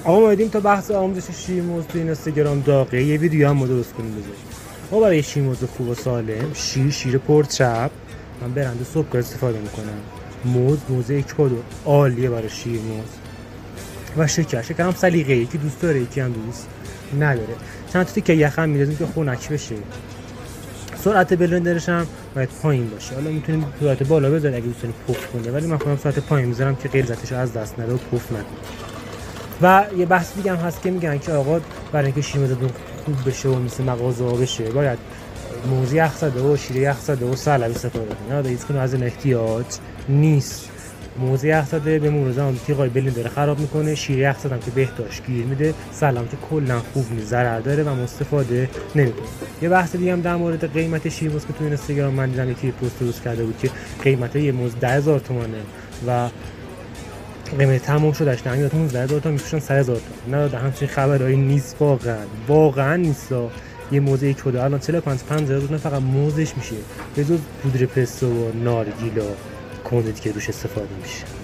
آمدیم تا بحث آموزش شیرموز تو اینستاگرام داغه، یه ویدیو هم درست کنیم بذاریم. ما برای شیرموز خوب و سالم شیر پرچپ من برنده صبح استفاده میکنم. موز اکوادور عالیه برای شیرموز. و شکر هم سلیقه‌ای، یکی دوست داره یکی هم دوست نداره. چند تا تیکه یخ هم می‌ریزیم که خنک بشه. سرعت بلندرش هم باید پایین باشه. حالا میتونیم سرعت بالا بذارید اگه دوست دارید پف کنه، ولی من خودم سرعت پایین میذارم که غلظتش رو از دست نده و پف نده. و یه بحث دیگه هم هست که میگن که آقا برای اینکه شیرموزتون خوب بشه و مثل مغازه‌ها بشه باید موز یخ زده و شیر یخ زده و سلبی استفاده کنید. حالا هیچ کنه از این احتیاج نیست. موز یخ زده به مرور زمان تیغای بلندر خراب میکنه، شیر یخ زدم که بهداشت گیر میده، سلام که کلا خوب نیست، ضرر داره و استفاده نمیکنه. یه بحث دیگه هم در مورد قیمت شیرموز که تو اینستاگرام من دیدم یکی پست درست کرده بود که قیمت یه موز 10000 تومانه و قیمت تموم شدهش نمیاد 15000 تومان میفروشن 3000 تومان. نه همچین خبرایی نیست، واقعا نیست. یه موز اکوادور الان 45-50 هزار فقط موزش میشه، به جز پودر پستو و نارگیل و کندی که روش استفاده میشه.